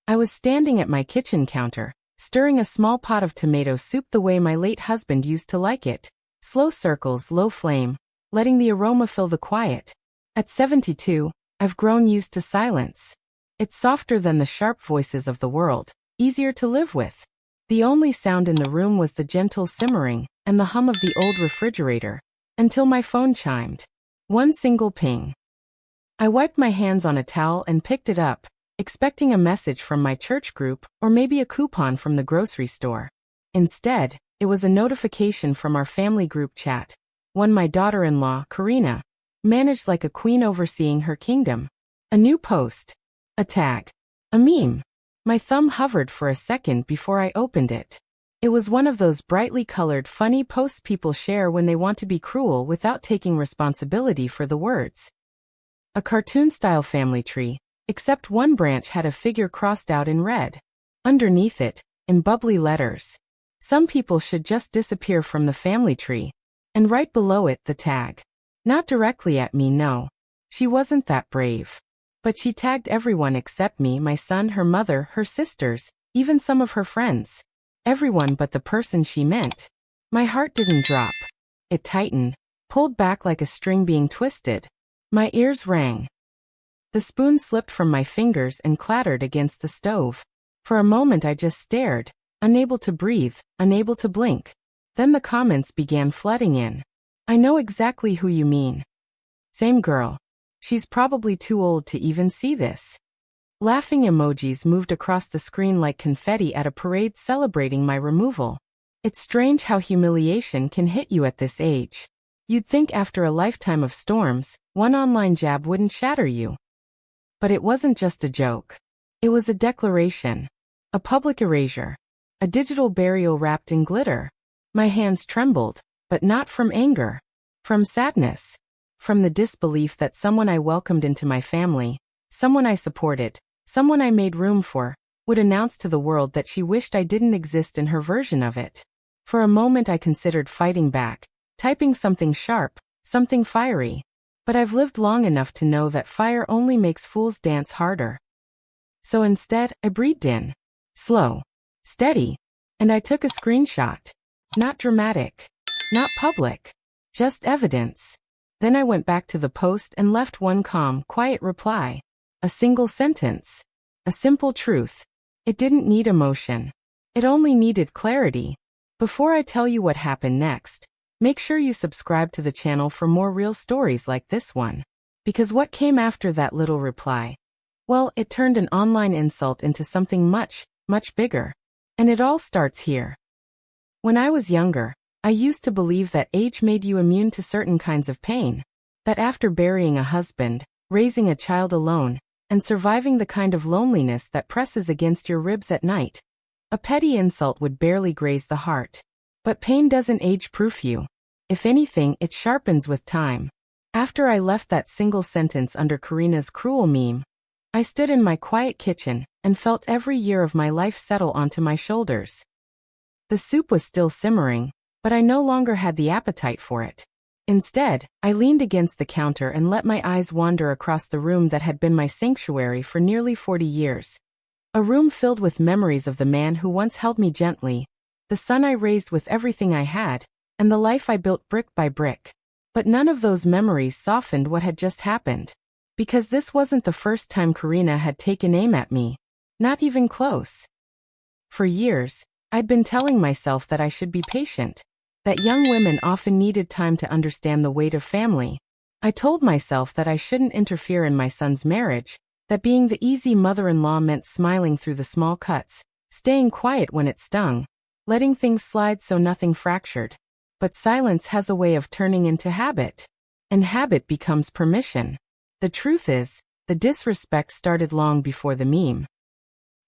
I was standing at my kitchen counter, stirring a small pot of tomato soup the way my late husband used to like it. Slow circles, low flame, letting the aroma fill the quiet. At 72, I've grown used to silence. It's softer than the sharp voices of the world, easier to live with. The only sound in the room was the gentle simmering and the hum of the old refrigerator, until my phone chimed. One single ping. I wiped my hands on a towel and picked it up, expecting a message from my church group or maybe a coupon from the grocery store. Instead, it was a notification from our family group chat, one my daughter-in-law, Karina, managed like a queen overseeing her kingdom. A new post. A tag. A meme. My thumb hovered for a second before I opened it. It was one of those brightly colored, funny posts people share when they want to be cruel without taking responsibility for the words. A cartoon-style family tree, except one branch had a figure crossed out in red. Underneath it, in bubbly letters, "Some people should just disappear from the family tree." And right below it, the tag. Not directly at me, no. She wasn't that brave. But she tagged everyone except me, my son, her mother, her sisters, even some of her friends. Everyone but the person she meant. My heart didn't drop. It tightened, pulled back like a string being twisted. My ears rang. The spoon slipped from my fingers and clattered against the stove. For a moment I just stared, unable to breathe, unable to blink. Then the comments began flooding in. "I know exactly who you mean. Same girl. She's probably too old to even see this." Laughing emojis moved across the screen like confetti at a parade celebrating my removal. It's strange how humiliation can hit you at this age. You'd think after a lifetime of storms, one online jab wouldn't shatter you. But it wasn't just a joke. It was a declaration. A public erasure. A digital burial wrapped in glitter. My hands trembled, but not from anger. From sadness. From the disbelief that someone I welcomed into my family, someone I supported, someone I made room for, would announce to the world that she wished I didn't exist in her version of it. For a moment I considered fighting back, typing something sharp, something fiery. But I've lived long enough to know that fire only makes fools dance harder. So instead, I breathed in. Slow. Steady. And I took a screenshot. Not dramatic. Not public. Just evidence. Then I went back to the post and left one calm, quiet reply. A single sentence. A simple truth. It didn't need emotion. It only needed clarity. Before I tell you what happened next, make sure you subscribe to the channel for more real stories like this one. Because what came after that little reply? Well, it turned an online insult into something much, much bigger. And it all starts here. When I was younger, I used to believe that age made you immune to certain kinds of pain. That after burying a husband, raising a child alone, and surviving the kind of loneliness that presses against your ribs at night, a petty insult would barely graze the heart. But pain doesn't age-proof you. If anything, it sharpens with time. After I left that single sentence under Karina's cruel meme, I stood in my quiet kitchen and felt every year of my life settle onto my shoulders. The soup was still simmering, but I no longer had the appetite for it. Instead, I leaned against the counter and let my eyes wander across the room that had been my sanctuary for nearly 40 years. A room filled with memories of the man who once held me gently, the son I raised with everything I had, and the life I built brick by brick. But none of those memories softened what had just happened. Because this wasn't the first time Karina had taken aim at me. Not even close. For years, I'd been telling myself that I should be patient. That young women often needed time to understand the weight of family. I told myself that I shouldn't interfere in my son's marriage, that being the easy mother-in-law meant smiling through the small cuts, staying quiet when it stung, letting things slide so nothing fractured. But silence has a way of turning into habit. And habit becomes permission. The truth is, the disrespect started long before the meme.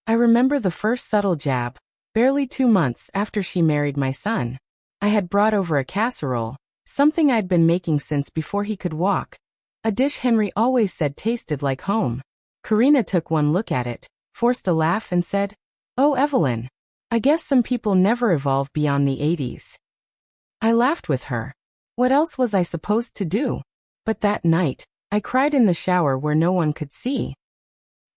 I remember the first subtle jab, barely 2 months after she married my son. I had brought over a casserole, something I'd been making since before he could walk. A dish Henry always said tasted like home. Karina took one look at it, forced a laugh and said, "Oh, Evelyn, I guess some people never evolve beyond the 80s. I laughed with her. What else was I supposed to do? But that night, I cried in the shower where no one could see.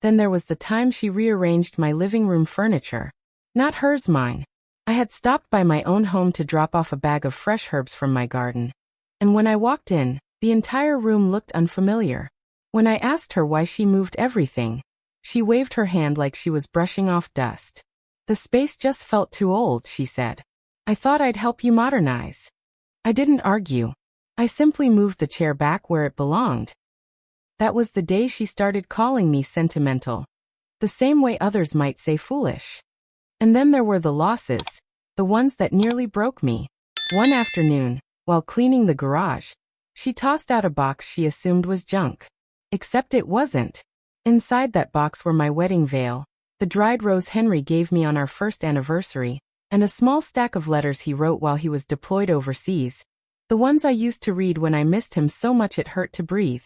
Then there was the time she rearranged my living room furniture. Not hers, mine. I had stopped by my own home to drop off a bag of fresh herbs from my garden. And when I walked in, the entire room looked unfamiliar. When I asked her why she moved everything, she waved her hand like she was brushing off dust. The space just felt too old, she said. I thought I'd help you modernize. I didn't argue. I simply moved the chair back where it belonged. That was the day she started calling me sentimental. The same way others might say foolish. And then there were the losses, the ones that nearly broke me. One afternoon, while cleaning the garage, she tossed out a box she assumed was junk. Except it wasn't. Inside that box were my wedding veil, the dried rose Henry gave me on our first anniversary, and a small stack of letters he wrote while he was deployed overseas, the ones I used to read when I missed him so much it hurt to breathe.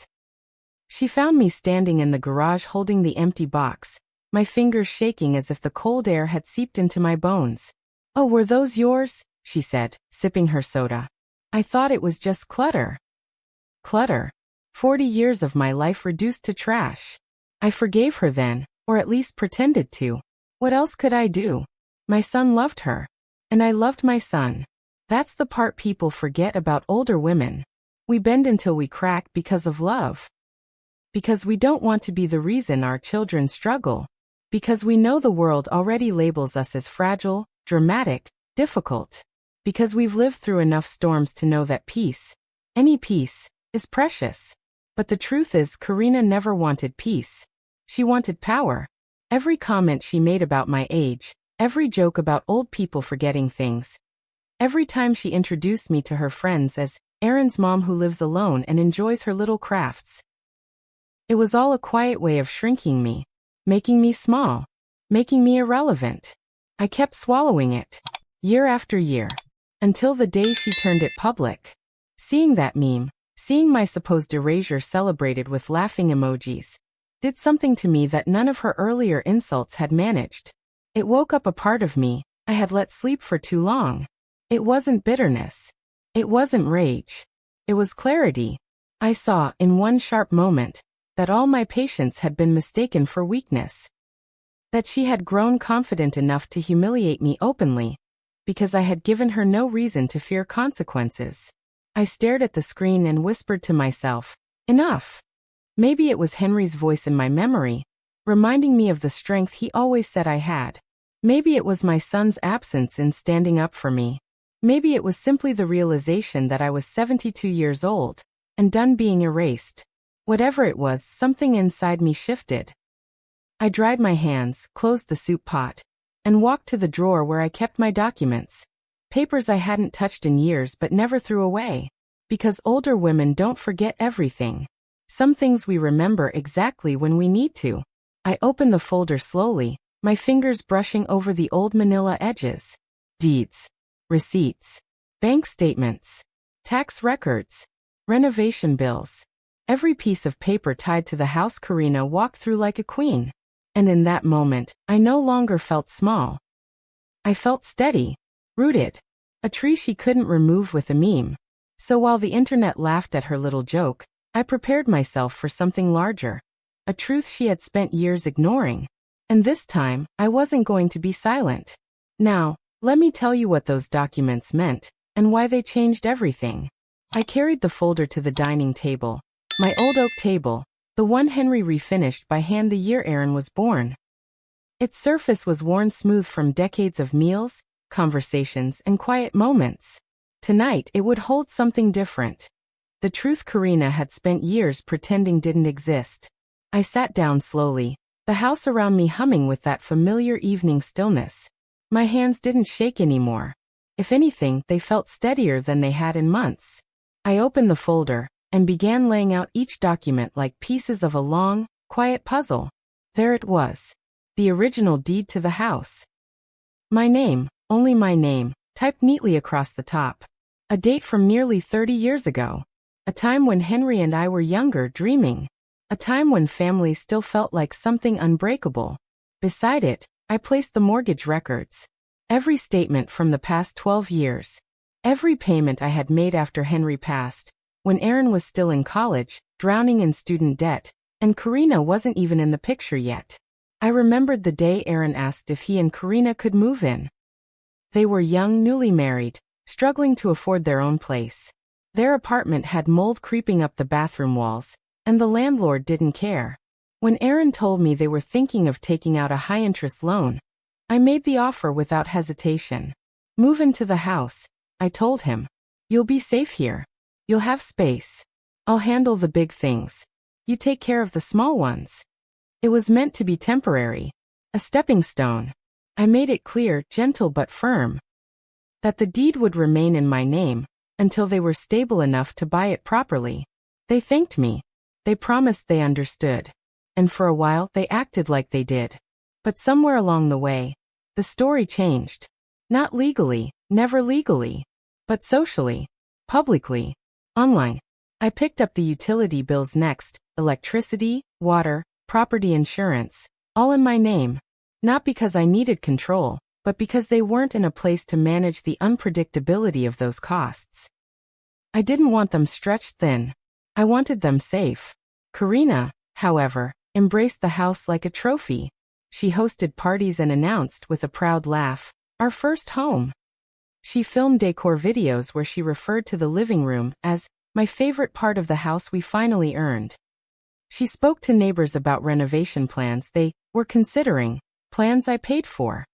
She found me standing in the garage holding the empty box, my fingers shaking as if the cold air had seeped into my bones. "Oh, were those yours?" she said, sipping her soda. "I thought it was just clutter." Clutter. 40 years of my life reduced to trash. I forgave her then, or at least pretended to. What else could I do? My son loved her. And I loved my son. That's the part people forget about older women. We bend until we crack because of love. Because we don't want to be the reason our children struggle. Because we know the world already labels us as fragile, dramatic, difficult. Because we've lived through enough storms to know that peace, any peace, is precious. But the truth is, Karina never wanted peace. She wanted power. Every comment she made about my age, every joke about old people forgetting things, every time she introduced me to her friends as Aaron's mom who lives alone and enjoys her little crafts. It was all a quiet way of shrinking me, making me small, making me irrelevant. I kept swallowing it, year after year, until the day she turned it public. Seeing that meme, seeing my supposed erasure celebrated with laughing emojis, did something to me that none of her earlier insults had managed. It woke up a part of me I had let sleep for too long. It wasn't bitterness. It wasn't rage. It was clarity. I saw, in one sharp moment, that all my patience had been mistaken for weakness. That she had grown confident enough to humiliate me openly, because I had given her no reason to fear consequences. I stared at the screen and whispered to myself, "Enough." Maybe it was Henry's voice in my memory, reminding me of the strength he always said I had. Maybe it was my son's absence in standing up for me. Maybe it was simply the realization that I was 72 years old, and done being erased. Whatever it was, something inside me shifted. I dried my hands, closed the soup pot, and walked to the drawer where I kept my documents. Papers I hadn't touched in years but never threw away. Because older women don't forget everything. Some things we remember exactly when we need to. I opened the folder slowly, my fingers brushing over the old manila edges. Deeds. Receipts. Bank statements. Tax records. Renovation bills. Every piece of paper tied to the house Karina walked through like a queen. And in that moment, I no longer felt small. I felt steady. Rooted. A tree she couldn't remove with a meme. So while the internet laughed at her little joke, I prepared myself for something larger. A truth she had spent years ignoring. And this time, I wasn't going to be silent. Now, let me tell you what those documents meant, and why they changed everything. I carried the folder to the dining table. My old oak table, the one Henry refinished by hand the year Aaron was born. Its surface was worn smooth from decades of meals, conversations, and quiet moments. Tonight, it would hold something different. The truth Karina had spent years pretending didn't exist. I sat down slowly, the house around me humming with that familiar evening stillness. My hands didn't shake anymore. If anything, they felt steadier than they had in months. I opened the folder and began laying out each document like pieces of a long, quiet puzzle. There it was. The original deed to the house. My name, only my name, typed neatly across the top. A date from nearly 30 years ago. A time when Henry and I were younger, dreaming. A time when family still felt like something unbreakable. Beside it, I placed the mortgage records. Every statement from the past 12 years. Every payment I had made after Henry passed. When Aaron was still in college, drowning in student debt, And Karina wasn't even in the picture yet. I remembered the day Aaron asked if he and Karina could move in. They were young, newly married, struggling to afford their own place. Their apartment had mold creeping up the bathroom walls, and the landlord didn't care. When Aaron told me they were thinking of taking out a high-interest loan, I made the offer without hesitation. Move into the house, I told him. You'll be safe here. You'll have space. I'll handle the big things. You take care of the small ones. It was meant to be temporary. A stepping stone. I made it clear, gentle but firm, that the deed would remain in my name until they were stable enough to buy it properly. They thanked me. They promised they understood. And for a while they acted like they did. But somewhere along the way, the story changed. Not legally, never legally, but socially, publicly, online. I picked up the utility bills next, electricity, water, property insurance, all in my name. Not because I needed control, but because they weren't in a place to manage the unpredictability of those costs. I didn't want them stretched thin. I wanted them safe. Karina, however, embraced the house like a trophy. She hosted parties and announced with a proud laugh, "Our first home." She filmed decor videos where she referred to the living room as, "my favorite part of the house we finally earned." She spoke to neighbors about renovation plans they were considering, plans I paid for.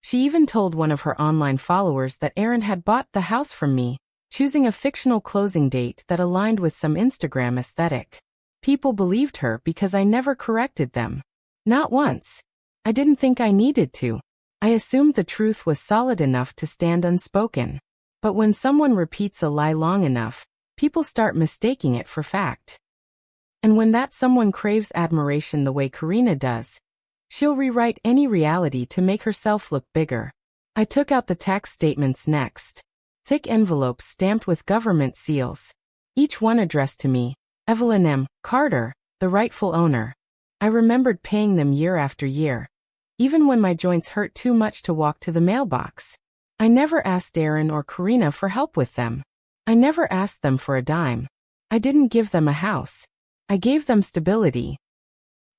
She even told one of her online followers that Aaron had bought the house from me, choosing a fictional closing date that aligned with some Instagram aesthetic. People believed her because I never corrected them. Not once. I didn't think I needed to. I assumed the truth was solid enough to stand unspoken. But when someone repeats a lie long enough, people start mistaking it for fact. And when that someone craves admiration the way Karina does, she'll rewrite any reality to make herself look bigger. I took out the tax statements next. Thick envelopes stamped with government seals. Each one addressed to me, Evelyn M. Carter, the rightful owner. I remembered paying them year after year, even when my joints hurt too much to walk to the mailbox. I never asked Aaron or Karina for help with them. I never asked them for a dime. I didn't give them a house. I gave them stability.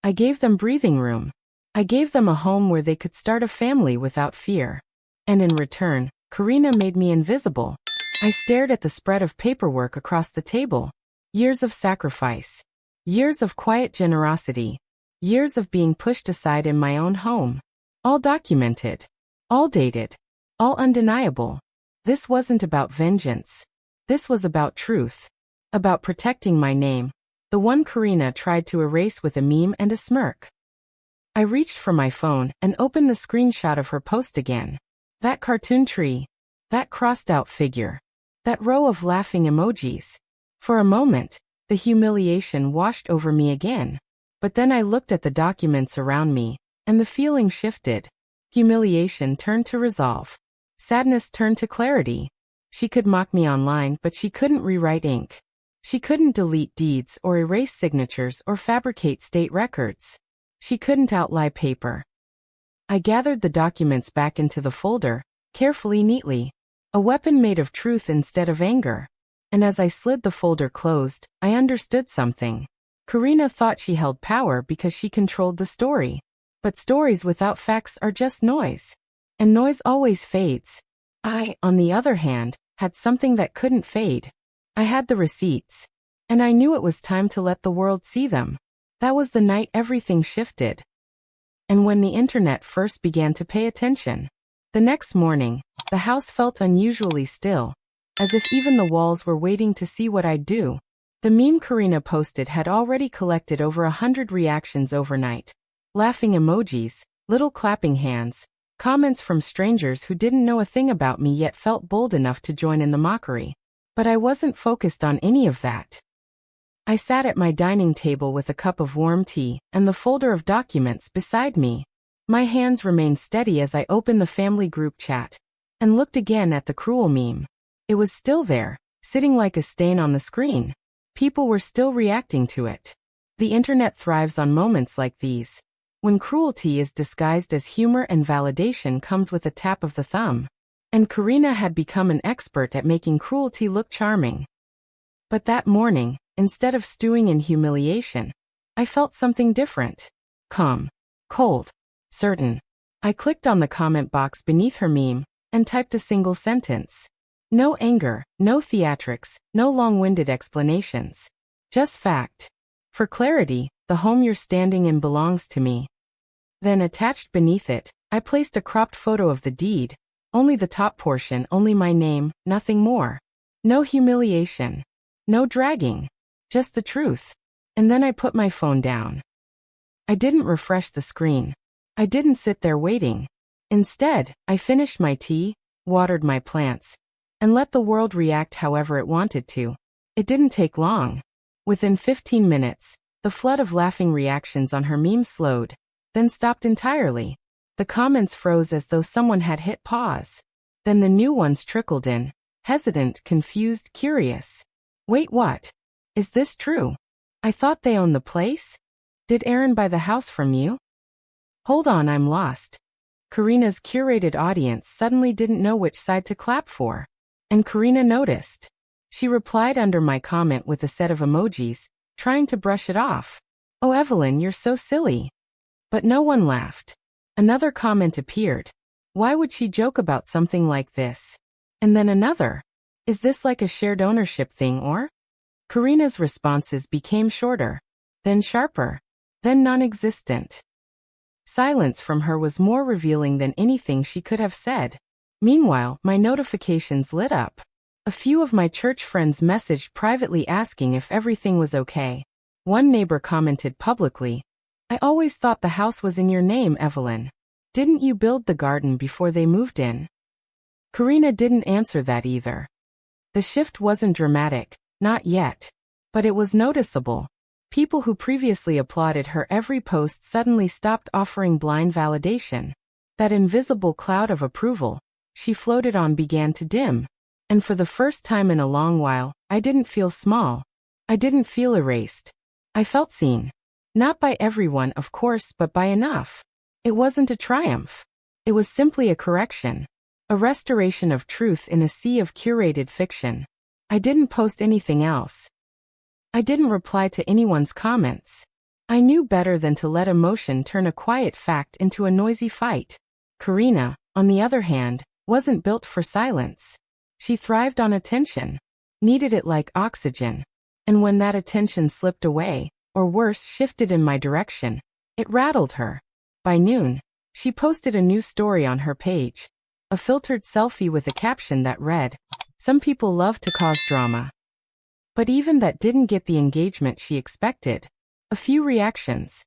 I gave them breathing room. I gave them a home where they could start a family without fear. And in return, Karina made me invisible. I stared at the spread of paperwork across the table. Years of sacrifice. Years of quiet generosity. Years of being pushed aside in my own home. All documented. All dated. All undeniable. This wasn't about vengeance. This was about truth. About protecting my name. The one Karina tried to erase with a meme and a smirk. I reached for my phone and opened the screenshot of her post again. That cartoon tree. That crossed-out figure. That row of laughing emojis. For a moment, the humiliation washed over me again. But then I looked at the documents around me, and the feeling shifted. Humiliation turned to resolve. Sadness turned to clarity. She could mock me online, but she couldn't rewrite ink. She couldn't delete deeds or erase signatures or fabricate state records. She couldn't outlie paper. I gathered the documents back into the folder, carefully, neatly. A weapon made of truth instead of anger. And as I slid the folder closed, I understood something. Karina thought she held power because she controlled the story. But stories without facts are just noise. And noise always fades. I, on the other hand, had something that couldn't fade. I had the receipts. And I knew it was time to let the world see them. That was the night everything shifted. And when the internet first began to pay attention. The next morning, the house felt unusually still, as if even the walls were waiting to see what I'd do. The meme Karina posted had already collected over 100 reactions overnight. Laughing emojis, little clapping hands, comments from strangers who didn't know a thing about me yet felt bold enough to join in the mockery. But I wasn't focused on any of that. I sat at my dining table with a cup of warm tea and the folder of documents beside me. My hands remained steady as I opened the family group chat and looked again at the cruel meme. It was still there, sitting like a stain on the screen. People were still reacting to it. The internet thrives on moments like these, when cruelty is disguised as humor and validation comes with a tap of the thumb. And Karina had become an expert at making cruelty look charming. But that morning, instead of stewing in humiliation, I felt something different. Calm. Cold. Certain. I clicked on the comment box beneath her meme and typed a single sentence. No anger, no theatrics, no long-winded explanations. Just fact. For clarity, the home you're standing in belongs to me. Then attached beneath it, I placed a cropped photo of the deed. Only the top portion, only my name, nothing more. No humiliation. No dragging. Just the truth. And then I put my phone down. I didn't refresh the screen. I didn't sit there waiting. Instead, I finished my tea, watered my plants, and let the world react however it wanted to. It didn't take long. Within 15 minutes, the flood of laughing reactions on her meme slowed, then stopped entirely. The comments froze as though someone had hit pause. Then the new ones trickled in, hesitant, confused, curious. Wait, what? Is this true? I thought they owned the place? Did Aaron buy the house from you? Hold on, I'm lost. Karina's curated audience suddenly didn't know which side to clap for. And Karina noticed. She replied under my comment with a set of emojis, trying to brush it off. Oh, Evelyn, you're so silly. But no one laughed. Another comment appeared. Why would she joke about something like this? And then another. Is this like a shared ownership thing or? Karina's responses became shorter, then sharper, then non-existent. Silence from her was more revealing than anything she could have said. Meanwhile, my notifications lit up. A few of my church friends messaged privately asking if everything was okay. One neighbor commented publicly, I always thought the house was in your name, Evelyn. Didn't you build the garden before they moved in? Karina didn't answer that either. The shift wasn't dramatic, not yet. But it was noticeable. People who previously applauded her every post suddenly stopped offering blind validation. That invisible cloud of approval she floated on began to dim. And for the first time in a long while, I didn't feel small. I didn't feel erased. I felt seen. Not by everyone, of course, but by enough. It wasn't a triumph. It was simply a correction. A restoration of truth in a sea of curated fiction. I didn't post anything else. I didn't reply to anyone's comments. I knew better than to let emotion turn a quiet fact into a noisy fight. Karina, on the other hand, wasn't built for silence. She thrived on attention, needed it like oxygen. And when that attention slipped away, or worse, shifted in my direction, it rattled her. By noon, she posted a new story on her page. A filtered selfie with a caption that read, Some people love to cause drama. But even that didn't get the engagement she expected. A few reactions.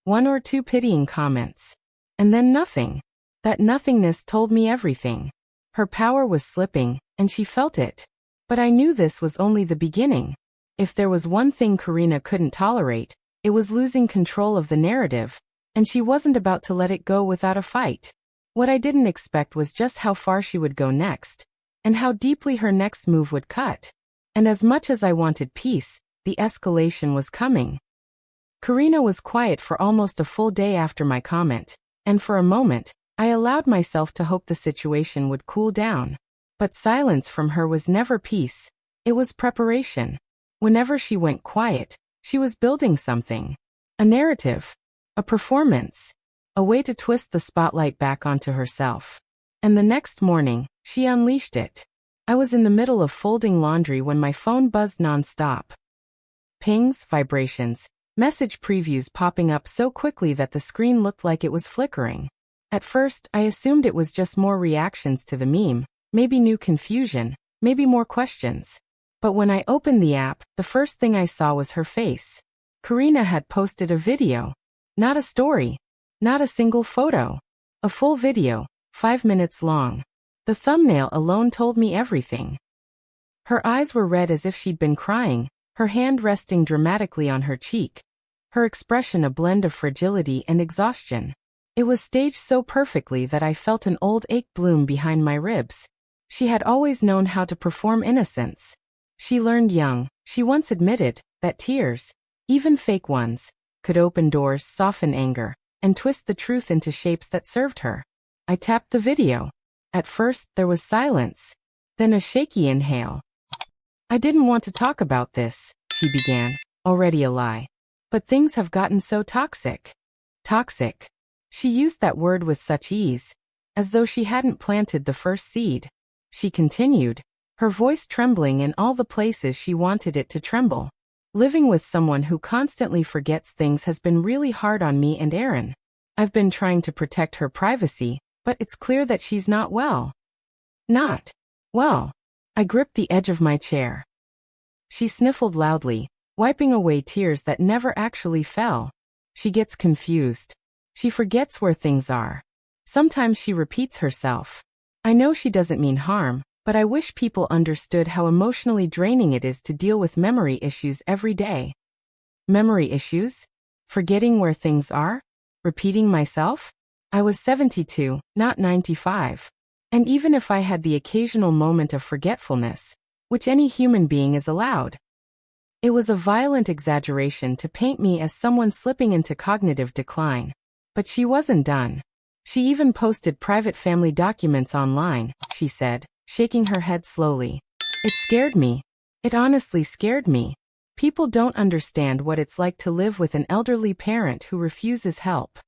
One or two pitying comments. And then nothing. That nothingness told me everything. Her power was slipping, and she felt it. But I knew this was only the beginning. If there was one thing Karina couldn't tolerate, it was losing control of the narrative, and she wasn't about to let it go without a fight. What I didn't expect was just how far she would go next, and how deeply her next move would cut. And as much as I wanted peace, the escalation was coming. Karina was quiet for almost a full day after my comment, and for a moment, I allowed myself to hope the situation would cool down. But silence from her was never peace. It was preparation. Whenever she went quiet, she was building something. A narrative. A performance. A way to twist the spotlight back onto herself. And the next morning, she unleashed it. I was in the middle of folding laundry when my phone buzzed nonstop. Pings, vibrations, message previews popping up so quickly that the screen looked like it was flickering. At first, I assumed it was just more reactions to the meme, maybe new confusion, maybe more questions. But when I opened the app, the first thing I saw was her face. Karina had posted a video. Not a story. Not a single photo. A full video, 5 minutes long. The thumbnail alone told me everything. Her eyes were red as if she'd been crying, her hand resting dramatically on her cheek. Her expression a blend of fragility and exhaustion. It was staged so perfectly that I felt an old ache bloom behind my ribs. She had always known how to perform innocence. She learned young, she once admitted, that tears, even fake ones, could open doors, soften anger, and twist the truth into shapes that served her. I tapped the video. At first, there was silence. Then a shaky inhale. I didn't want to talk about this, she began, already a lie. But things have gotten so toxic. Toxic. She used that word with such ease, as though she hadn't planted the first seed. She continued, her voice trembling in all the places she wanted it to tremble. Living with someone who constantly forgets things has been really hard on me and Aaron. I've been trying to protect her privacy, but it's clear that she's not well. Not well. I gripped the edge of my chair. She sniffled loudly, wiping away tears that never actually fell. She gets confused. She forgets where things are. Sometimes she repeats herself. I know she doesn't mean harm, but I wish people understood how emotionally draining it is to deal with memory issues every day. Memory issues? Forgetting where things are? Repeating myself? I was 72, not 95. And even if I had the occasional moment of forgetfulness, which any human being is allowed, it was a violent exaggeration to paint me as someone slipping into cognitive decline. But she wasn't done. She even posted private family documents online, she said, shaking her head slowly. It scared me. It honestly scared me. People don't understand what it's like to live with an elderly parent who refuses help.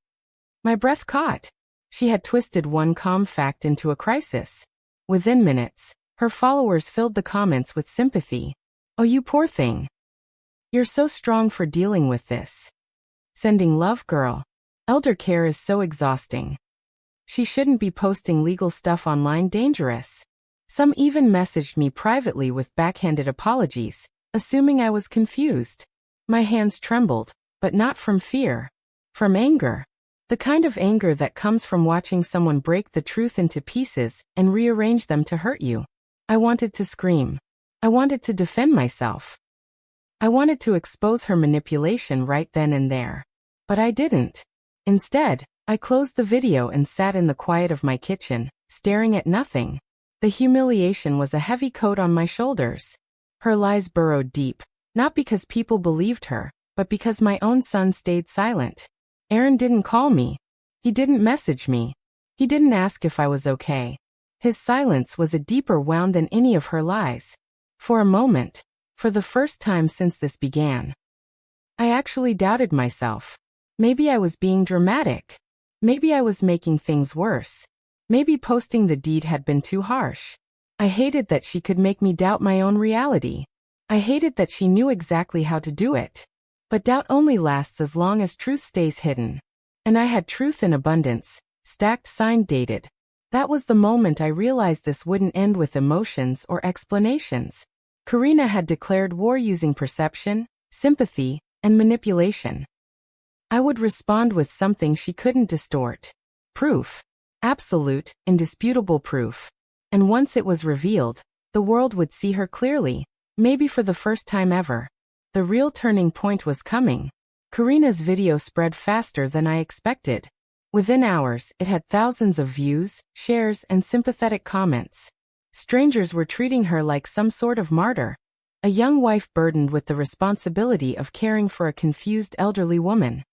My breath caught. She had twisted one calm fact into a crisis. Within minutes, her followers filled the comments with sympathy. Oh, you poor thing. You're so strong for dealing with this. Sending love, girl. Elder care is so exhausting. She shouldn't be posting legal stuff online, dangerous. Some even messaged me privately with backhanded apologies, assuming I was confused. My hands trembled, but not from fear. From anger. The kind of anger that comes from watching someone break the truth into pieces and rearrange them to hurt you. I wanted to scream. I wanted to defend myself. I wanted to expose her manipulation right then and there. But I didn't. Instead, I closed the video and sat in the quiet of my kitchen, staring at nothing. The humiliation was a heavy coat on my shoulders. Her lies burrowed deep, not because people believed her, but because my own son stayed silent. Aaron didn't call me. He didn't message me. He didn't ask if I was okay. His silence was a deeper wound than any of her lies. For a moment, for the first time since this began, I actually doubted myself. Maybe I was being dramatic. Maybe I was making things worse. Maybe posting the deed had been too harsh. I hated that she could make me doubt my own reality. I hated that she knew exactly how to do it. But doubt only lasts as long as truth stays hidden. And I had truth in abundance, stacked, signed, dated. That was the moment I realized this wouldn't end with emotions or explanations. Karina had declared war using perception, sympathy, and manipulation. I would respond with something she couldn't distort. Proof. Absolute, indisputable proof. And once it was revealed, the world would see her clearly, maybe for the first time ever. The real turning point was coming. Karina's video spread faster than I expected. Within hours, it had thousands of views, shares, and sympathetic comments. Strangers were treating her like some sort of martyr, a young wife burdened with the responsibility of caring for a confused elderly woman.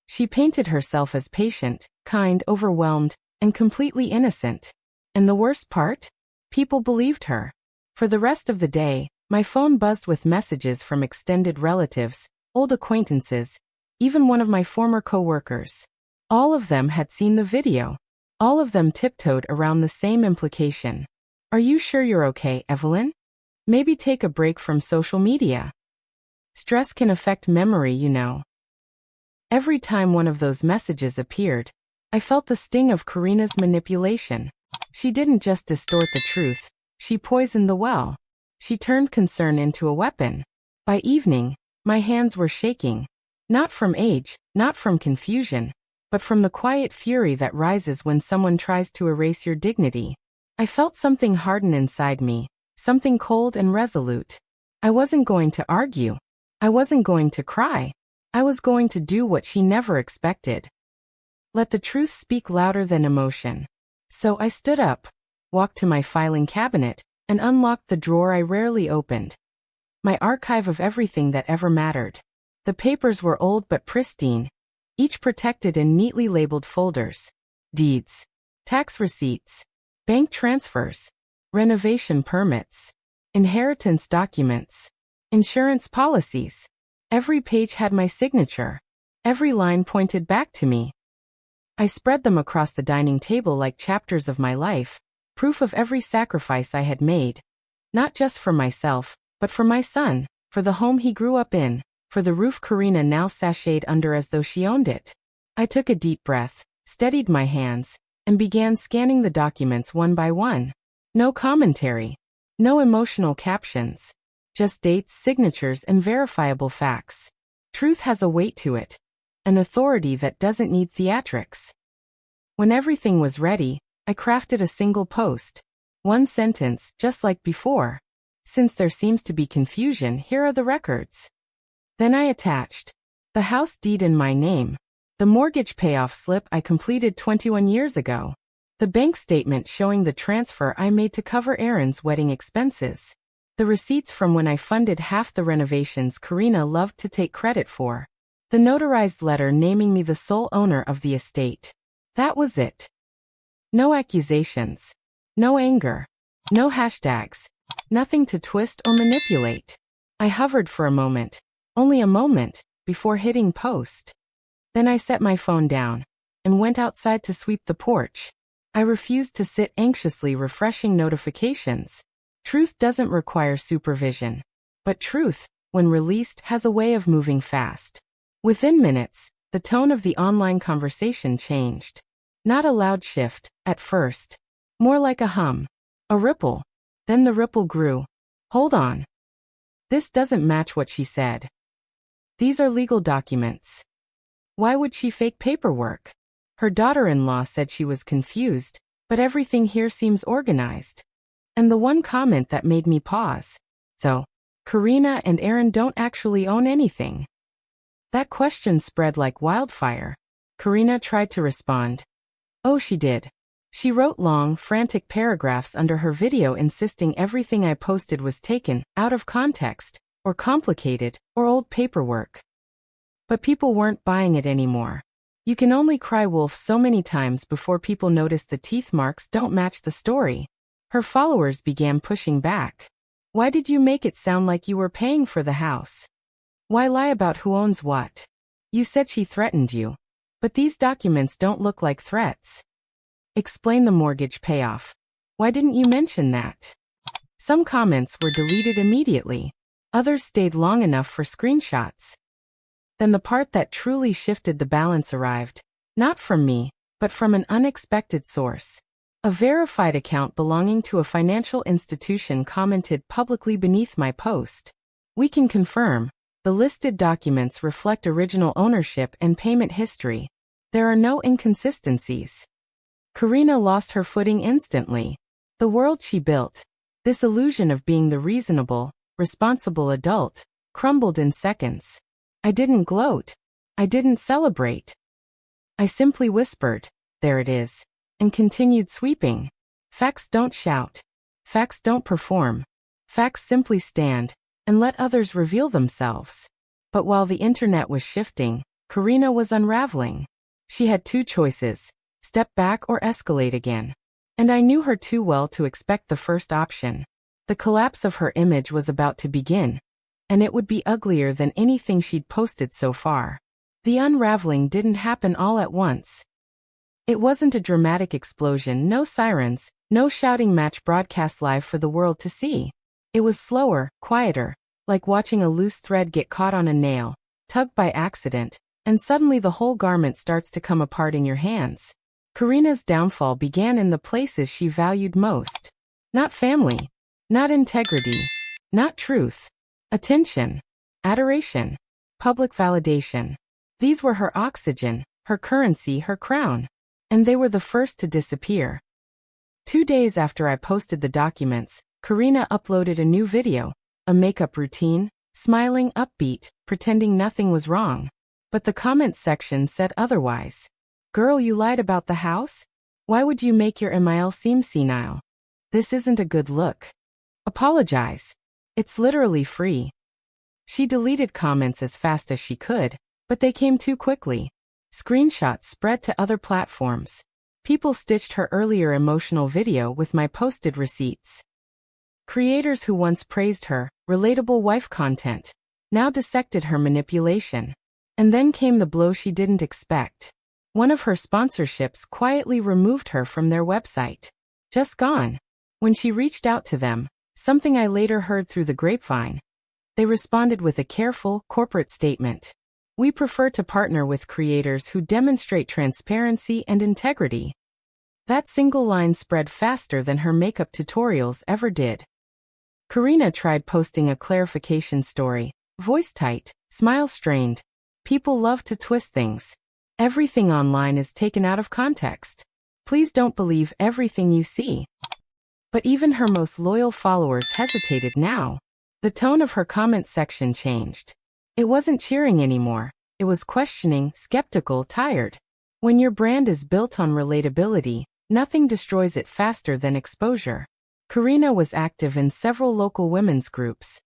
She painted herself as patient, kind, overwhelmed, and completely innocent. And the worst part? People believed her. For the rest of the day, my phone buzzed with messages from extended relatives, old acquaintances, even one of my former co-workers. All of them had seen the video. All of them tiptoed around the same implication. Are you sure you're okay, Evelyn? Maybe take a break from social media. Stress can affect memory, you know. Every time one of those messages appeared, I felt the sting of Karina's manipulation. She didn't just distort the truth, she poisoned the well. She turned concern into a weapon. By evening, my hands were shaking. Not from age, not from confusion, but from the quiet fury that rises when someone tries to erase your dignity. I felt something harden inside me, something cold and resolute. I wasn't going to argue. I wasn't going to cry. I was going to do what she never expected. Let the truth speak louder than emotion. So I stood up, walked to my filing cabinet, and unlocked the drawer I rarely opened. My archive of everything that ever mattered. The papers were old but pristine, each protected in neatly labeled folders. Deeds, tax receipts, bank transfers, renovation permits, inheritance documents, insurance policies. Every page had my signature. Every line pointed back to me. I spread them across the dining table like chapters of my life, proof of every sacrifice I had made. Not just for myself, but for my son, for the home he grew up in, for the roof Karina now sashayed under as though she owned it. I took a deep breath, steadied my hands, and began scanning the documents one by one. No commentary. No emotional captions. Just dates, signatures, and verifiable facts. Truth has a weight to it. An authority that doesn't need theatrics. When everything was ready, I crafted a single post. One sentence, just like before. Since there seems to be confusion, here are the records. Then I attached the house deed in my name, the mortgage payoff slip I completed 21 years ago, the bank statement showing the transfer I made to cover Aaron's wedding expenses, the receipts from when I funded half the renovations Karina loved to take credit for, the notarized letter naming me the sole owner of the estate. That was it. No accusations. No anger. No hashtags. Nothing to twist or manipulate. I hovered for a moment, only a moment, before hitting post. Then I set my phone down and went outside to sweep the porch. I refused to sit anxiously refreshing notifications. Truth doesn't require supervision. But truth, when released, has a way of moving fast. Within minutes, the tone of the online conversation changed. Not a loud shift, at first. More like a hum. A ripple. Then the ripple grew. Hold on. This doesn't match what she said. These are legal documents. Why would she fake paperwork? Her daughter-in-law said she was confused, but everything here seems organized. And the one comment that made me pause. So, Karina and Aaron don't actually own anything. That question spread like wildfire. Karina tried to respond. Oh, she did. She wrote long, frantic paragraphs under her video insisting everything I posted was taken out of context, or complicated, or old paperwork. But people weren't buying it anymore. You can only cry wolf so many times before people notice the teeth marks don't match the story. Her followers began pushing back. Why did you make it sound like you were paying for the house? Why lie about who owns what? You said she threatened you. But these documents don't look like threats. Explain the mortgage payoff. Why didn't you mention that? Some comments were deleted immediately. Others stayed long enough for screenshots. Then the part that truly shifted the balance arrived. Not from me, but from an unexpected source. A verified account belonging to a financial institution commented publicly beneath my post. We can confirm. The listed documents reflect original ownership and payment history. There are no inconsistencies. Karina lost her footing instantly. The world she built, this illusion of being the reasonable, responsible adult, crumbled in seconds. I didn't gloat. I didn't celebrate. I simply whispered, there it is, and continued sweeping. Facts don't shout. Facts don't perform. Facts simply stand and let others reveal themselves. But while the internet was shifting, Karina was unraveling. She had two choices, step back or escalate again. And I knew her too well to expect the first option. The collapse of her image was about to begin, and it would be uglier than anything she'd posted so far. The unraveling didn't happen all at once. It wasn't a dramatic explosion, no sirens, no shouting match broadcast live for the world to see. It was slower, quieter, like watching a loose thread get caught on a nail, tugged by accident, and suddenly the whole garment starts to come apart in your hands. Karina's downfall began in the places she valued most. Not family. Not integrity. Not truth. Attention. Adoration. Public validation. These were her oxygen, her currency, her crown. And they were the first to disappear. 2 days after I posted the documents, Karina uploaded a new video, a makeup routine, smiling upbeat, pretending nothing was wrong. But the comments section said otherwise. Girl, you lied about the house? Why would you make your email seem senile? This isn't a good look. Apologize. It's literally free. She deleted comments as fast as she could, but they came too quickly. Screenshots spread to other platforms. People stitched her earlier emotional video with my posted receipts. Creators who once praised her, relatable wife content. now dissected her manipulation. And then came the blow she didn't expect. One of her sponsorships quietly removed her from their website. Just gone. When she reached out to them, something I later heard through the grapevine, they responded with a careful, corporate statement. We prefer to partner with creators who demonstrate transparency and integrity. That single line spread faster than her makeup tutorials ever did. Karina tried posting a clarification story. Voice tight, smile strained. People love to twist things. Everything online is taken out of context. Please don't believe everything you see. But even her most loyal followers hesitated now. The tone of her comment section changed. It wasn't cheering anymore. It was questioning, skeptical, tired. When your brand is built on relatability, nothing destroys it faster than exposure. Karina was active in several local women's groups,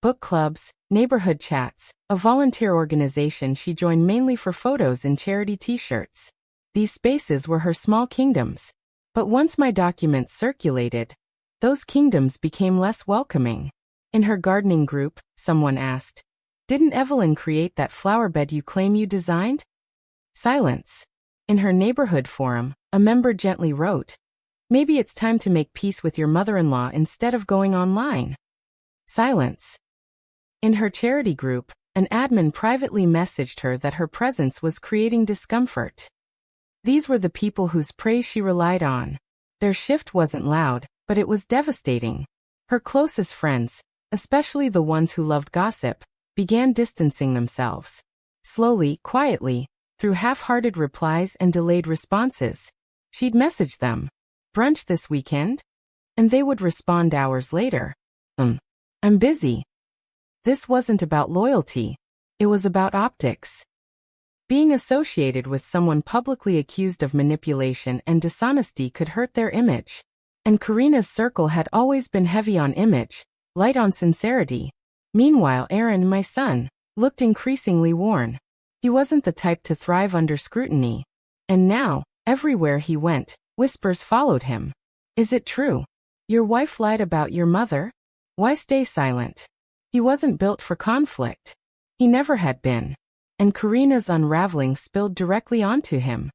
book clubs, neighborhood chats, a volunteer organization she joined mainly for photos and charity t-shirts. These spaces were her small kingdoms. But once my documents circulated, those kingdoms became less welcoming. In her gardening group, someone asked, "Didn't Evelyn create that flower bed you claim you designed?" Silence. In her neighborhood forum, a member gently wrote, "Maybe it's time to make peace with your mother-in-law instead of going online." Silence. In her charity group, an admin privately messaged her that her presence was creating discomfort. These were the people whose praise she relied on. Their shift wasn't loud, but it was devastating. Her closest friends, especially the ones who loved gossip, began distancing themselves. Slowly, quietly, through half-hearted replies and delayed responses. She'd message them, "Brunch this weekend?" And they would respond hours later, "I'm busy." This wasn't about loyalty. It was about optics. Being associated with someone publicly accused of manipulation and dishonesty could hurt their image. And Karina's circle had always been heavy on image, light on sincerity. Meanwhile, Aaron, my son, looked increasingly worn. He wasn't the type to thrive under scrutiny. And now, everywhere he went, whispers followed him. "Is it true? Your wife lied about your mother? Why stay silent?" He wasn't built for conflict. He never had been. And Karina's unraveling spilled directly onto him.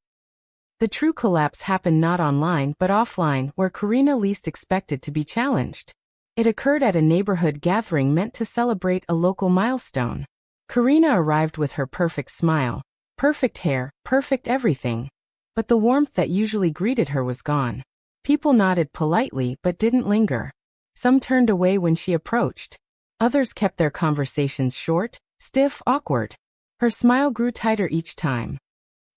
The true collapse happened not online but offline, where Karina least expected to be challenged. It occurred at a neighborhood gathering meant to celebrate a local milestone. Karina arrived with her perfect smile, perfect hair, perfect everything. But the warmth that usually greeted her was gone. People nodded politely but didn't linger. Some turned away when she approached. Others kept their conversations short, stiff, awkward. Her smile grew tighter each time.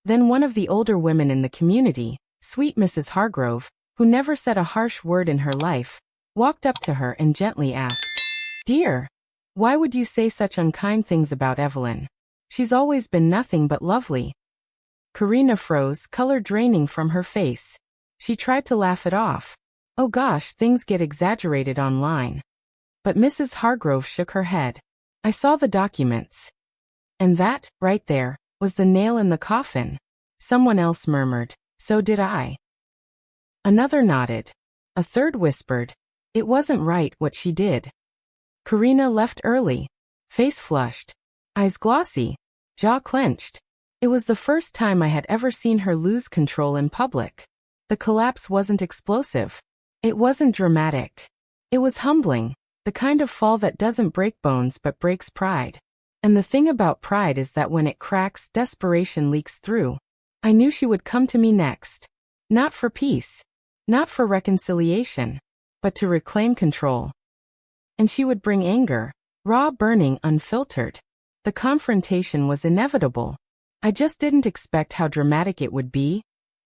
Then one of the older women in the community, sweet Mrs. Hargrove, who never said a harsh word in her life, walked up to her and gently asked, "Dear, why would you say such unkind things about Evelyn? She's always been nothing but lovely." Karina froze, color draining from her face. She tried to laugh it off. "Oh gosh, things get exaggerated online." But Mrs. Hargrove shook her head. "I saw the documents." And that, right there, was the nail in the coffin. Someone else murmured, "So did I." Another nodded. A third whispered, "It wasn't right what she did." Karina left early, face flushed, eyes glossy, jaw clenched. It was the first time I had ever seen her lose control in public. The collapse wasn't explosive. It wasn't dramatic. It was humbling, the kind of fall that doesn't break bones but breaks pride. And the thing about pride is that when it cracks, desperation leaks through. I knew she would come to me next. Not for peace. Not for reconciliation. But to reclaim control. And she would bring anger. Raw, burning, unfiltered. The confrontation was inevitable. I just didn't expect how dramatic it would be.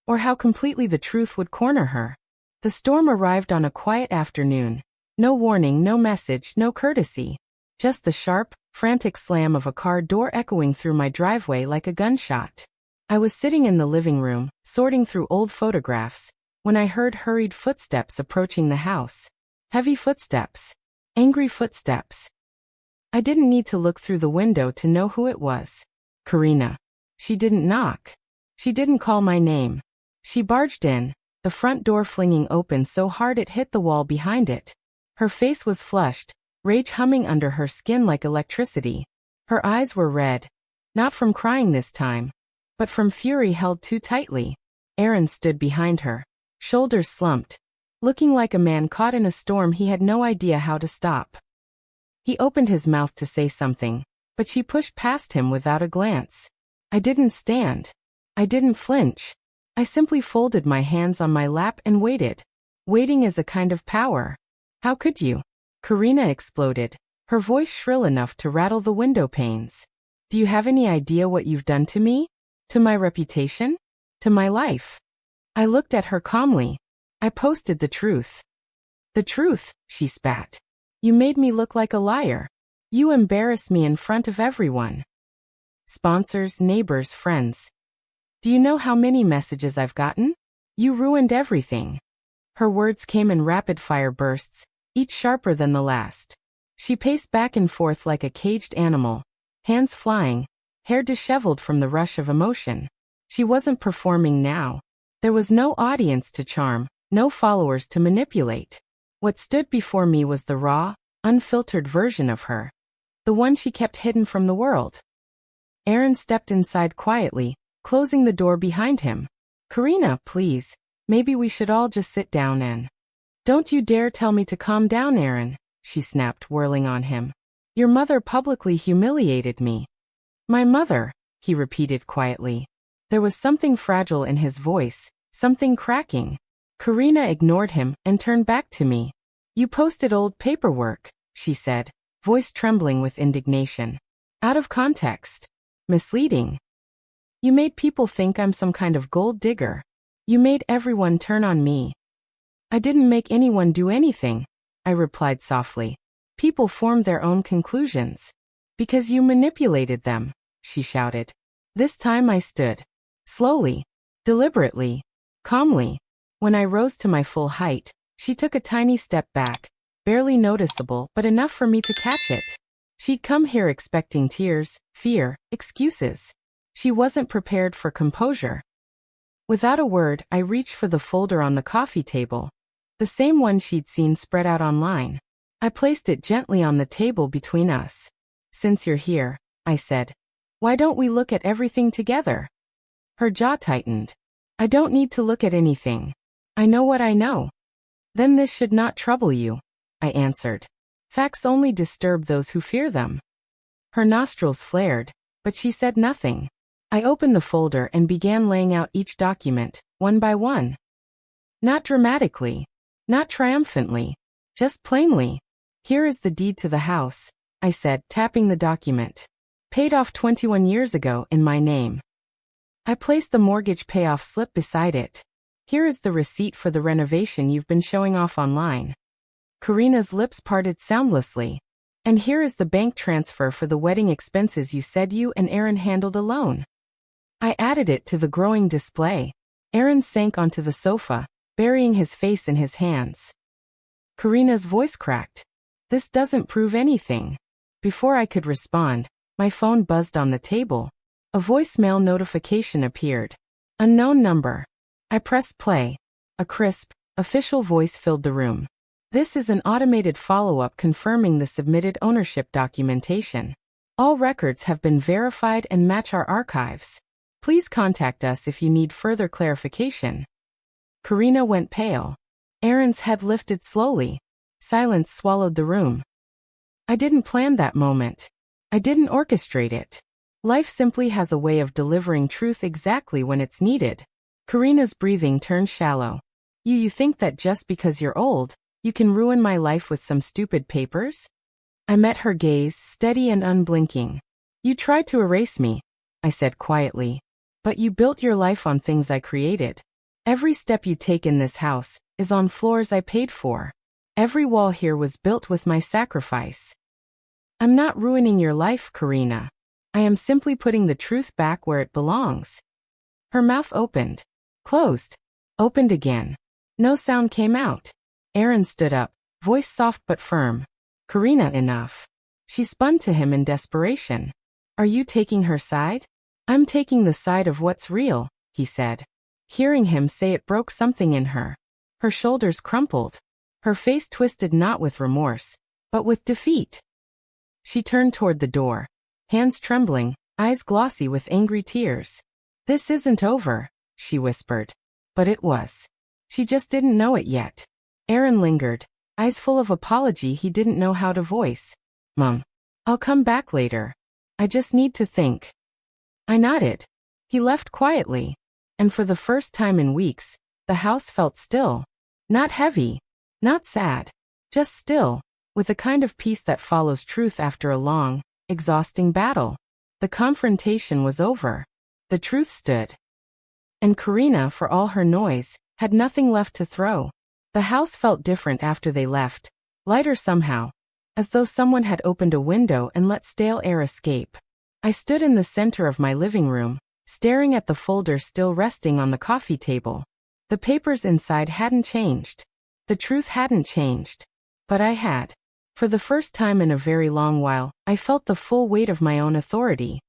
Or how completely the truth would corner her. The storm arrived on a quiet afternoon. No warning, no message, no courtesy. Just the sharp, frantic slam of a car door echoing through my driveway like a gunshot. I was sitting in the living room, sorting through old photographs, when I heard hurried footsteps approaching the house. Heavy footsteps. Angry footsteps. I didn't need to look through the window to know who it was. Karina. She didn't knock. She didn't call my name. She barged in, the front door flinging open so hard it hit the wall behind it. Her face was flushed, rage humming under her skin like electricity. Her eyes were red, not from crying this time, but from fury held too tightly. Aaron stood behind her, shoulders slumped, looking like a man caught in a storm he had no idea how to stop. He opened his mouth to say something, but she pushed past him without a glance. I didn't stand. I didn't flinch. I simply folded my hands on my lap and waited. Waiting is a kind of power. How could you? Karina exploded, her voice shrill enough to rattle the window panes. Do you have any idea what you've done to me? To my reputation? To my life? I looked at her calmly. I posted the truth. The truth, she spat. You made me look like a liar. You embarrassed me in front of everyone. Sponsors, neighbors, friends. Do you know how many messages I've gotten? You ruined everything. Her words came in rapid-fire bursts, each sharper than the last. She paced back and forth like a caged animal, hands flying, hair disheveled from the rush of emotion. She wasn't performing now. There was no audience to charm, no followers to manipulate. What stood before me was the raw, unfiltered version of her. The one she kept hidden from the world. Aaron stepped inside quietly, closing the door behind him. Karina, please, maybe we should all just sit down and... Don't you dare tell me to calm down, Aaron, she snapped, whirling on him. Your mother publicly humiliated me. My mother, he repeated quietly. There was something fragile in his voice, something cracking. Karina ignored him and turned back to me. You posted old paperwork, she said, voice trembling with indignation. Out of context. Misleading. You made people think I'm some kind of gold digger. You made everyone turn on me. I didn't make anyone do anything, I replied softly. People formed their own conclusions. Because you manipulated them, she shouted. This time I stood. Slowly, deliberately, calmly. When I rose to my full height, she took a tiny step back, barely noticeable but enough for me to catch it. She'd come here expecting tears, fear, excuses. She wasn't prepared for composure. Without a word, I reached for the folder on the coffee table, the same one she'd seen spread out online. I placed it gently on the table between us. Since you're here, I said, why don't we look at everything together? Her jaw tightened. I don't need to look at anything. I know what I know. Then this should not trouble you, I answered. Facts only disturb those who fear them. Her nostrils flared, but she said nothing. I opened the folder and began laying out each document, one by one. Not dramatically, not triumphantly, just plainly. Here is the deed to the house, I said, tapping the document. Paid off 21 years ago in my name. I placed the mortgage payoff slip beside it. Here is the receipt for the renovation you've been showing off online. Karina's lips parted soundlessly. And here is the bank transfer for the wedding expenses you said you and Aaron handled alone. I added it to the growing display. Aaron sank onto the sofa, burying his face in his hands. Karina's voice cracked. This doesn't prove anything. Before I could respond, my phone buzzed on the table. A voicemail notification appeared. Unknown number. I pressed play. A crisp, official voice filled the room. This is an automated follow-up confirming the submitted ownership documentation. All records have been verified and match our archives. Please contact us if you need further clarification. Karina went pale. Aaron's head lifted slowly. Silence swallowed the room. I didn't plan that moment. I didn't orchestrate it. Life simply has a way of delivering truth exactly when it's needed. Karina's breathing turned shallow. You think that just because you're old, you can ruin my life with some stupid papers? I met her gaze, steady and unblinking. You tried to erase me, I said quietly. But you built your life on things I created. Every step you take in this house is on floors I paid for. Every wall here was built with my sacrifice. I'm not ruining your life, Karina. I am simply putting the truth back where it belongs. Her mouth opened, closed, opened again. No sound came out. Aaron stood up, voice soft but firm. Karina, enough. She spun to him in desperation. Are you taking her side? I'm taking the side of what's real, he said. Hearing him say it broke something in her. Her shoulders crumpled. Her face twisted not with remorse, but with defeat. She turned toward the door, hands trembling, eyes glossy with angry tears. "This isn't over," she whispered. But it was. She just didn't know it yet. Aaron lingered, eyes full of apology he didn't know how to voice. "Mom, I'll come back later. I just need to think." I nodded. He left quietly. And for the first time in weeks, the house felt still. Not heavy. Not sad. Just still, with a kind of peace that follows truth after a long, exhausting battle. The confrontation was over. The truth stood. And Karina, for all her noise, had nothing left to throw. The house felt different after they left, lighter somehow, as though someone had opened a window and let stale air escape. I stood in the center of my living room, staring at the folder still resting on the coffee table. The papers inside hadn't changed. The truth hadn't changed. But I had. For the first time in a very long while, I felt the full weight of my own authority.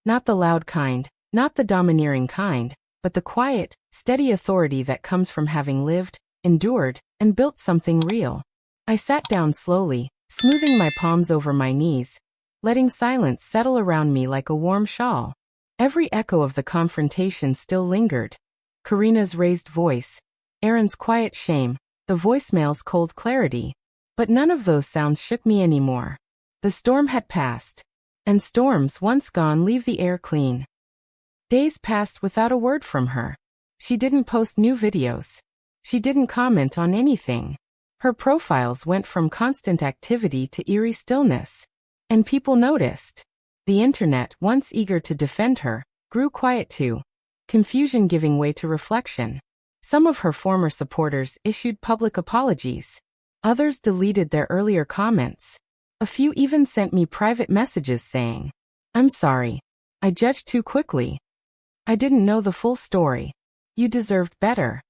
Not the loud kind, not the domineering kind, but the quiet, steady authority that comes from having lived, endured, and built something real. I sat down slowly, smoothing my palms over my knees, letting silence settle around me like a warm shawl. Every echo of the confrontation still lingered. Karina's raised voice, Aaron's quiet shame, the voicemail's cold clarity. But none of those sounds shook me anymore. The storm had passed. And storms once gone leave the air clean. Days passed without a word from her. She didn't post new videos. She didn't comment on anything. Her profiles went from constant activity to eerie stillness. And people noticed. The internet, once eager to defend her, grew quiet too. Confusion giving way to reflection. Some of her former supporters issued public apologies. Others deleted their earlier comments. A few even sent me private messages saying, "I'm sorry. I judged too quickly. I didn't know the full story. You deserved better."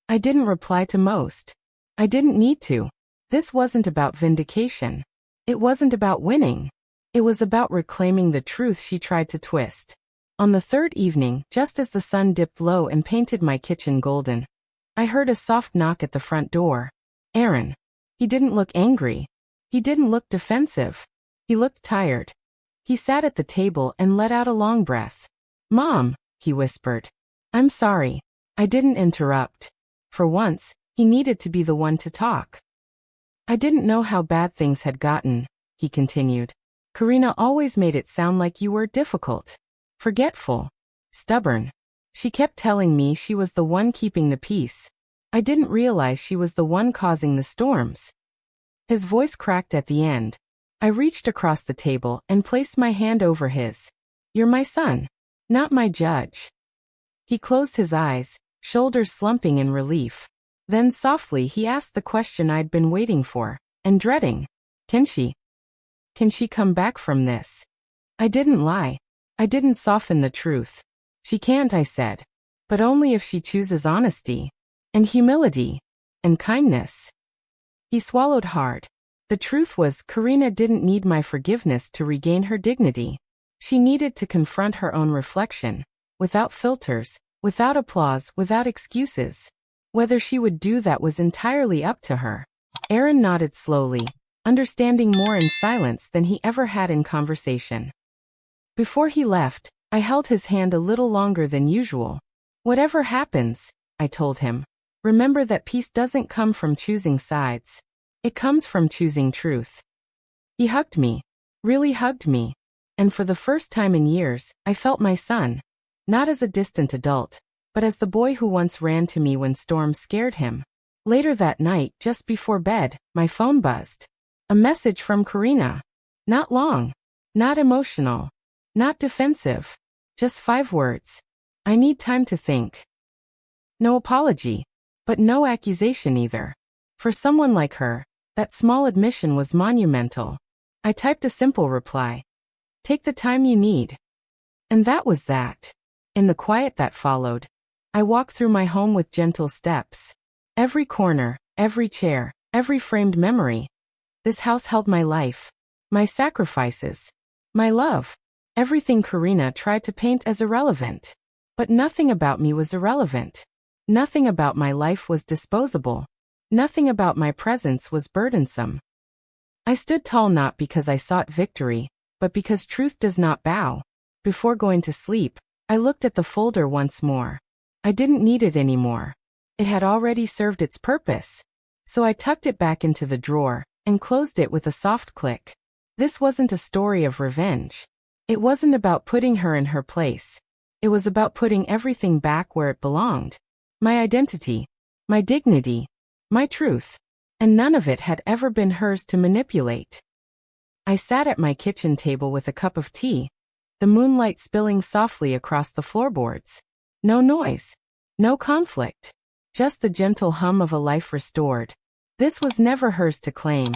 I didn't reply to most. I didn't need to. This wasn't about vindication. It wasn't about winning. It was about reclaiming the truth she tried to twist. On the third evening, just as the sun dipped low and painted my kitchen golden, I heard a soft knock at the front door. Aaron. He didn't look angry. He didn't look defensive. He looked tired. He sat at the table and let out a long breath. "Mom," he whispered. "I'm sorry. I didn't interrupt." For once, he needed to be the one to talk. "I didn't know how bad things had gotten," he continued. "Karina always made it sound like you were difficult, forgetful, stubborn. She kept telling me she was the one keeping the peace. I didn't realize she was the one causing the storms." His voice cracked at the end. I reached across the table and placed my hand over his. "You're my son, not my judge." He closed his eyes, shoulders slumping in relief. Then softly he asked the question I'd been waiting for, and dreading. Can she come back from this?" I didn't lie. I didn't soften the truth. "She can't," I said. "But only if she chooses honesty. And humility. And kindness." He swallowed hard. The truth was, Karina didn't need my forgiveness to regain her dignity. She needed to confront her own reflection, without filters, without applause, without excuses. Whether she would do that was entirely up to her. Aaron nodded slowly, understanding more in silence than he ever had in conversation. Before he left, I held his hand a little longer than usual. "Whatever happens," I told him, "remember that peace doesn't come from choosing sides. It comes from choosing truth." He hugged me, really hugged me. And for the first time in years, I felt my son. Not as a distant adult, but as the boy who once ran to me when storms scared him. Later that night, just before bed, my phone buzzed. A message from Karina. Not long. Not emotional. Not defensive. Just 5 words. "I need time to think." No apology. But no accusation either. For someone like her, that small admission was monumental. I typed a simple reply. "Take the time you need." And that was that. In the quiet that followed, I walked through my home with gentle steps. Every corner, every chair, every framed memory. This house held my life, my sacrifices, my love, everything Karina tried to paint as irrelevant. But nothing about me was irrelevant. Nothing about my life was disposable. Nothing about my presence was burdensome. I stood tall not because I sought victory, but because truth does not bow. Before going to sleep, I looked at the folder once more. I didn't need it anymore. It had already served its purpose. So I tucked it back into the drawer and closed it with a soft click. This wasn't a story of revenge. It wasn't about putting her in her place. It was about putting everything back where it belonged. My identity, my dignity, my truth. And none of it had ever been hers to manipulate. I sat at my kitchen table with a cup of tea, the moonlight spilling softly across the floorboards. No noise, no conflict, just the gentle hum of a life restored. This was never hers to claim.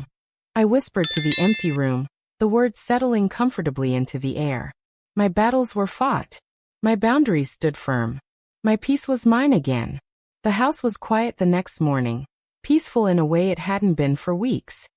I whispered to the empty room, the words settling comfortably into the air. My battles were fought. My boundaries stood firm. My peace was mine again. The house was quiet the next morning, peaceful in a way it hadn't been for weeks.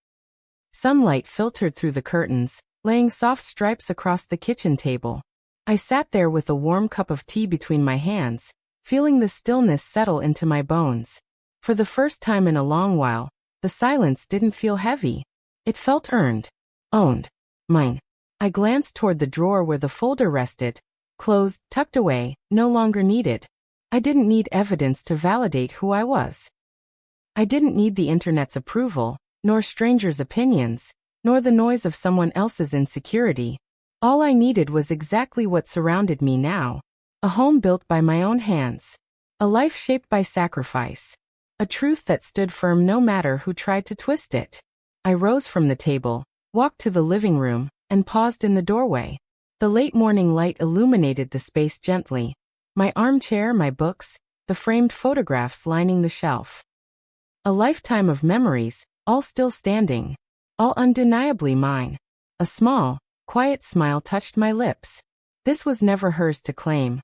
Sunlight filtered through the curtains, laying soft stripes across the kitchen table. I sat there with a warm cup of tea between my hands, feeling the stillness settle into my bones. For the first time in a long while, the silence didn't feel heavy. It felt earned, owned, mine. I glanced toward the drawer where the folder rested, closed, tucked away, no longer needed. I didn't need evidence to validate who I was. I didn't need the internet's approval, nor strangers' opinions, nor the noise of someone else's insecurity. All I needed was exactly what surrounded me now. A home built by my own hands. A life shaped by sacrifice. A truth that stood firm no matter who tried to twist it. I rose from the table, walked to the living room, and paused in the doorway. The late morning light illuminated the space gently. My armchair, my books, the framed photographs lining the shelf. A lifetime of memories, all still standing. All undeniably mine. A small, quiet smile touched my lips. This was never hers to claim.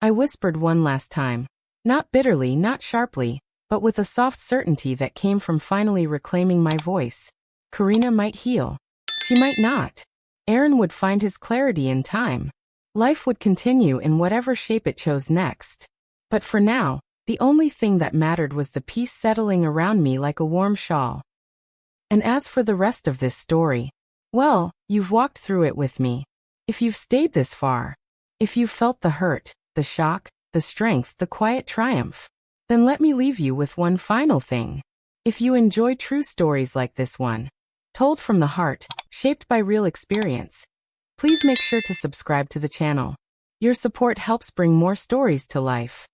I whispered one last time. Not bitterly, not sharply, but with a soft certainty that came from finally reclaiming my voice. Karina might heal. She might not. Aaron would find his clarity in time. Life would continue in whatever shape it chose next. But for now, the only thing that mattered was the peace settling around me like a warm shawl. And as for the rest of this story, well, you've walked through it with me. If you've stayed this far, if you've felt the hurt, the shock, the strength, the quiet triumph, then let me leave you with one final thing. If you enjoy true stories like this one, told from the heart, shaped by real experience, please make sure to subscribe to the channel. Your support helps bring more stories to life.